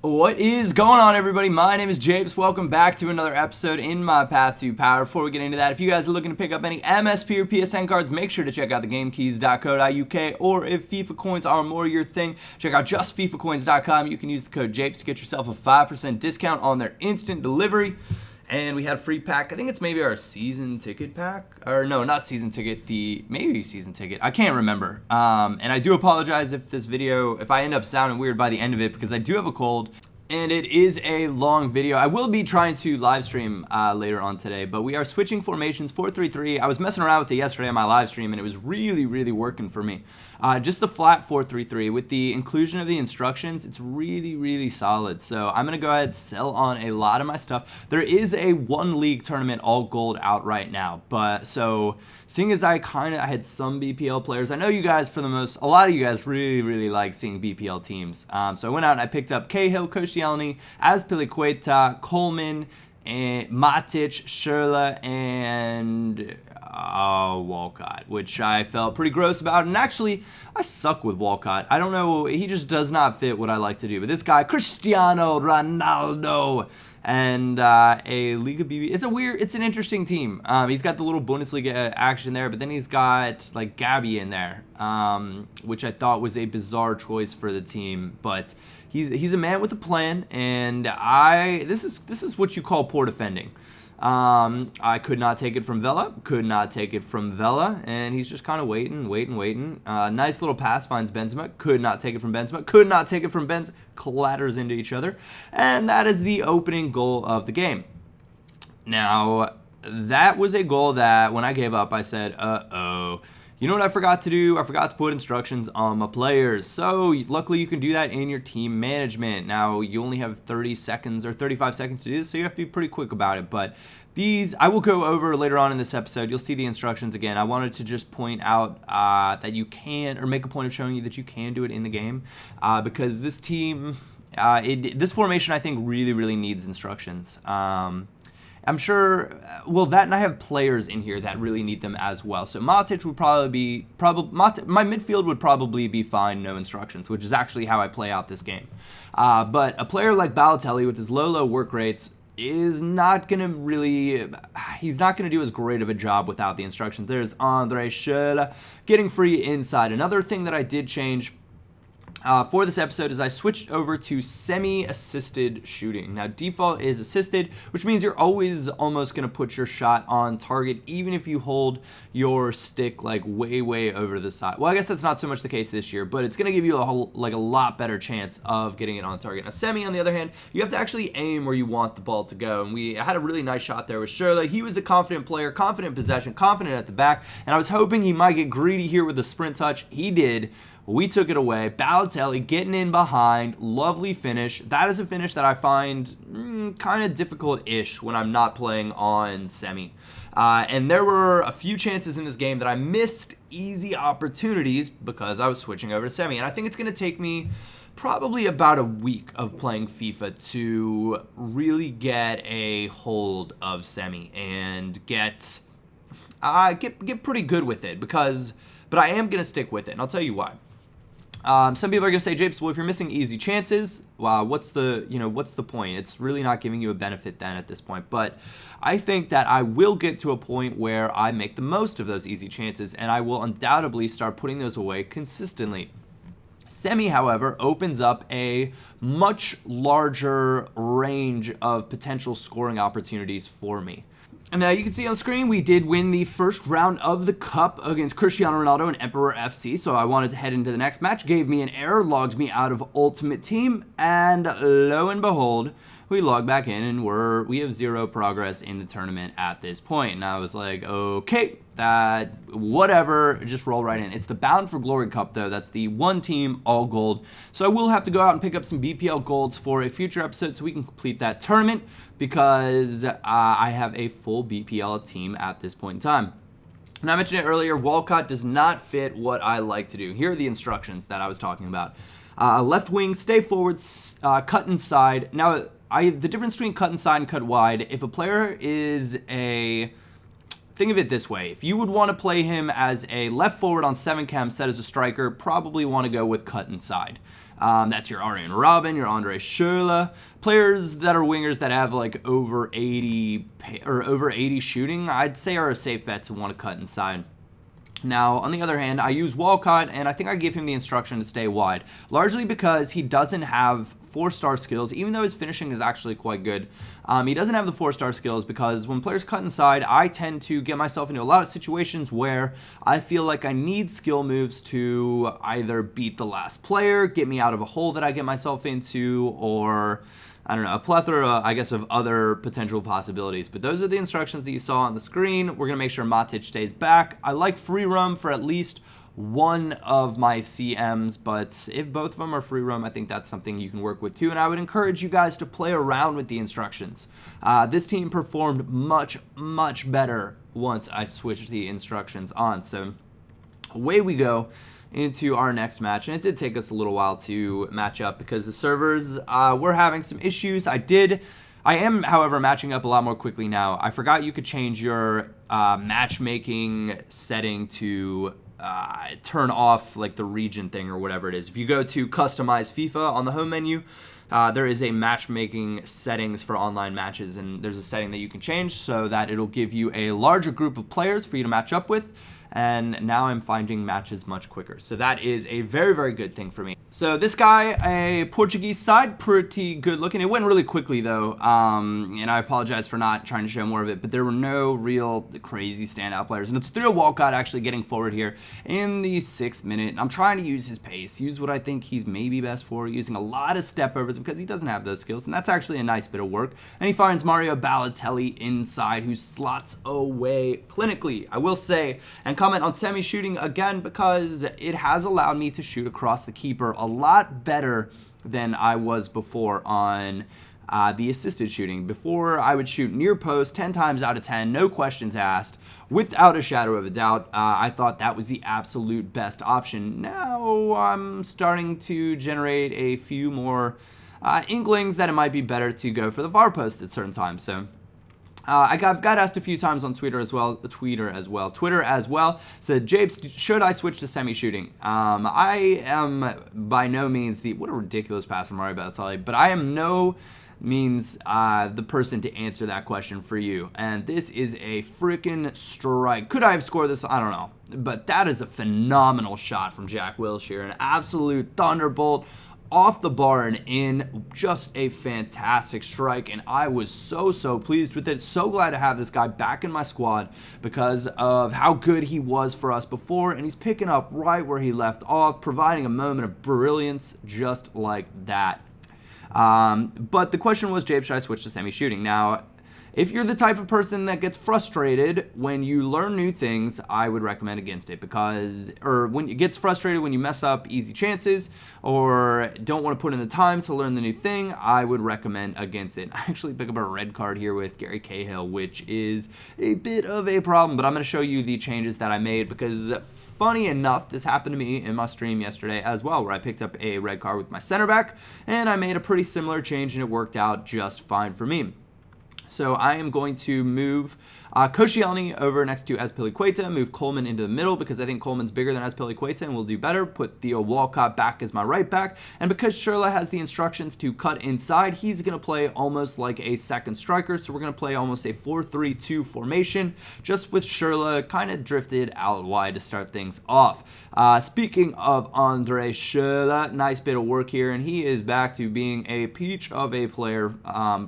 What is going on, everybody? My name is Japes. Welcome back to another episode in my path to power. Before we get into that, if you guys are looking to pick up any MSP or PSN cards, make sure to check out thegamekeys.co.uk, or if FIFA coins are more your thing, check out justfifacoins.com. You can use the code Japes to get yourself a 5% discount on their instant delivery. And we had a free pack. I think it's maybe our season ticket pack. Or no, not season ticket. Maybe season ticket. I can't remember. And I do apologize if I end up sounding weird by the end of it, because I do have a cold. And it is a long video. I will be trying to live stream later on today, but we are switching formations 4-3-3. I was messing around with it yesterday on my live stream, and it was really working for me. Just the flat 4-3-3 with the inclusion of the instructions, it's really solid. So I'm gonna go ahead and sell on a lot of my stuff. There is a one league tournament all gold out right now, but so seeing as I had some BPL players, I know you guys a lot of you guys really like seeing BPL teams. So I went out and I picked up Cahill, Koscielny, Azpilicueta, Coleman, and Matic, Schürrle, and Walcott, which I felt pretty gross about. And actually, I suck with Walcott. I don't know, he just does not fit what I like to do. But this guy, Cristiano Ronaldo, and a Liga BB. It's an interesting team. He's got the little Bundesliga action there, but then he's got like Gabby in there, which I thought was a bizarre choice for the team. But he's a man with a plan, and this is what you call poor defending. I could not take it from Vela, and he's just kind of waiting. Nice little pass, finds Benzema, could not take it from Benzema, clatters into each other, and that is the opening goal of the game. Now, that was a goal that when I gave up, I said, you know what I forgot to do? I forgot to put instructions on my players. So luckily you can do that in your team management. Now you only have 30 seconds or 35 seconds to do this, so you have to be pretty quick about it. But these I will go over later on in this episode. You'll see the instructions again. I wanted to just point out that you can, or make a point of showing you that you can do it in the game, because this team, this formation I think really needs instructions. I'm sure, that, and I have players in here that really need them as well. So Matic would my midfield would probably be fine, no instructions, which is actually how I play out this game. But a player like Balotelli with his low work rates is not going to he's not going to do as great of a job without the instructions. There's Andre Schürrle getting free inside. Another thing that I did change for this episode is I switched over to semi-assisted shooting. Now, default is assisted, which means you're always almost going to put your shot on target, even if you hold your stick like way over the side. Well, I guess that's not so much the case this year, but it's going to give you a lot better chance of getting it on target. Now, semi, on the other hand, you have to actually aim where you want the ball to go, and I had a really nice shot there with Schürrle. He was a confident player, confident possession, confident at the back, and I was hoping he might get greedy here with the sprint touch. He did. We took it away. Balotelli getting in behind. Lovely finish. That is a finish that I find kind of difficult-ish when I'm not playing on semi. And there were a few chances in this game that I missed easy opportunities because I was switching over to semi. And I think it's going to take me probably about a week of playing FIFA to really get a hold of semi and get pretty good with it, but I am going to stick with it, and I'll tell you why. Some people are going to say, Japes, well, if you're missing easy chances, what's the point? It's really not giving you a benefit then at this point. But I think that I will get to a point where I make the most of those easy chances, and I will undoubtedly start putting those away consistently. Semi, however, opens up a much larger range of potential scoring opportunities for me. And now you can see on screen, we did win the first round of the Cup against Cristiano Ronaldo and Emperor FC, so I wanted to head into the next match. Gave me an error, logged me out of Ultimate Team, and lo and behold, we log back in, and we have 0 progress in the tournament at this point. And I was like, okay, whatever, just roll right in. It's the Bound for Glory Cup, though. That's the one team, all gold. So I will have to go out and pick up some BPL golds for a future episode so we can complete that tournament, because I have a full BPL team at this point in time. And I mentioned it earlier, Walcott does not fit what I like to do. Here are the instructions that I was talking about. Left wing, stay forward, cut inside. Now, the difference between cut inside and cut wide, if a player is think of it this way. If you would want to play him as a left forward on 7 chem set as a striker, probably want to go with cut inside. That's your Arjen Robben, your Andre Schürrle, players that are wingers that have like over 80 shooting. I'd say are a safe bet to want to cut inside. Now, on the other hand, I use Walcott, and I think I give him the instruction to stay wide, largely because he doesn't have 4-star skills, even though his finishing is actually quite good. He doesn't have the 4-star skills because when players cut inside, I tend to get myself into a lot of situations where I feel like I need skill moves to either beat the last player, get me out of a hole that I get myself into, or I don't know, a plethora, I guess, of other potential possibilities. But those are the instructions that you saw on the screen. We're going to make sure Matic stays back. I like free roam for at least one of my CMs, but if both of them are free roam, I think that's something you can work with too. And I would encourage you guys to play around with the instructions. This team performed much, much better once I switched the instructions on. So away we go into our next match, and it did take us a little while to match up because the servers were having some issues. I am, however, matching up a lot more quickly now. I forgot you could change your matchmaking setting to turn off like the region thing or whatever it is. If you go to customize FIFA on the home menu, there is a matchmaking settings for online matches, and there's a setting that you can change so that it'll give you a larger group of players for you to match up with. And now I'm finding matches much quicker. So that is a very, very good thing for me. So this guy, a Portuguese side, pretty good looking. It went really quickly though, and I apologize for not trying to show more of it, but there were no real crazy standout players. And it's through Walcott actually getting forward here in the 6th minute. I'm trying to use his pace, use what I think he's maybe best for, using a lot of step overs because he doesn't have those skills, and that's actually a nice bit of work. And he finds Mario Balotelli inside, who slots away clinically, I will say, and comment on semi shooting again because it has allowed me to shoot across the keeper a lot better than I was before on the assisted shooting. Before, I would shoot near post 10 times out of 10, no questions asked, without a shadow of a doubt. I thought that was the absolute best option. Now I'm starting to generate a few more inklings that it might be better to go for the far post at certain times. So I've got asked a few times on Twitter as well. Said, Japes, should I switch to semi-shooting? I am by no means what a ridiculous pass from Mario Balotelli, but I am no means the person to answer that question for you. And this is a freaking strike. Could I have scored this? I don't know. But that is a phenomenal shot from Jack Wilshere. An absolute thunderbolt. Off the bar and in, just a fantastic strike, and I was so pleased with it. So glad to have this guy back in my squad because of how good he was for us before, and he's picking up right where he left off, providing a moment of brilliance just like that. But the question was, Jape, should I switch to semi-shooting? Now, if you're the type of person that gets frustrated when you learn new things, I would recommend against it when it gets frustrated when you mess up easy chances or don't want to put in the time to learn the new thing, I would recommend against it. I actually pick up a red card here with Gary Cahill, which is a bit of a problem, but I'm going to show you the changes that I made because funny enough, this happened to me in my stream yesterday as well, where I picked up a red card with my center back, and I made a pretty similar change, and it worked out just fine for me. So I am going to move Koscielny over next to Azpilicueta, move Coleman into the middle because I think Coleman's bigger than Azpilicueta and will do better, put Theo Walcott back as my right back, and because Schürrle has the instructions to cut inside, he's going to play almost like a second striker, so we're going to play almost a 4-3-2 formation, just with Schürrle kind of drifted out wide to start things off. Speaking of Andre Schürrle, nice bit of work here, and he is back to being a peach of a player.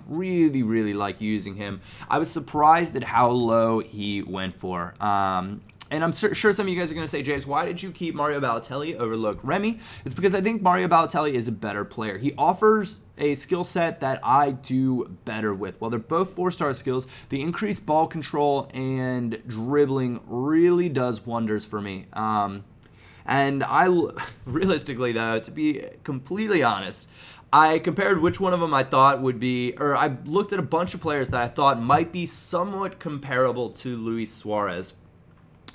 Really like using him. I was surprised at how low he went for. And I'm sure some of you guys are going to say, James, why did you keep Mario Balotelli over Loic Remy? It's because I think Mario Balotelli is a better player. He offers a skill set that I do better with. While they're both 4-star skills, the increased ball control and dribbling really does wonders for me. And realistically, though, to be completely honest, I compared which one of them I thought would be, or I looked at a bunch of players that I thought might be somewhat comparable to Luis Suarez.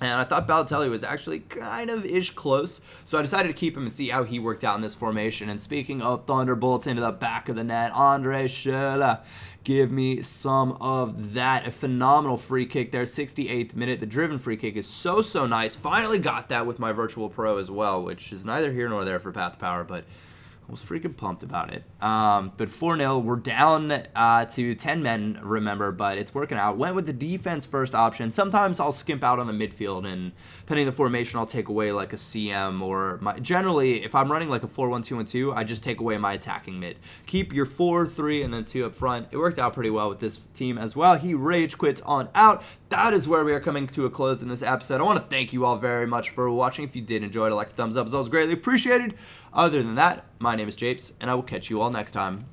And I thought Balotelli was actually kind of close. So I decided to keep him and see how he worked out in this formation. And speaking of thunderbolts into the back of the net, Andre Schürrle, give me some of that. A phenomenal free kick there, 68th minute. The driven free kick is so nice. Finally got that with my Virtual Pro as well, which is neither here nor there for Path to Power, but I was freaking pumped about it. But 4-0, we're down to 10 men, remember, but it's working out. Went with the defense first option. Sometimes I'll skimp out on the midfield, and depending on the formation, I'll take away like a CM or generally, if I'm running like a 4-1-2-1-2, I just take away my attacking mid. Keep your 4, 3, and then 2 up front. It worked out pretty well with this team as well. He rage quits on out. That is where we are coming to a close in this episode. I want to thank you all very much for watching. If you did enjoy it, a thumbs up is always greatly appreciated. Other than that, my name is Japes, and I will catch you all next time.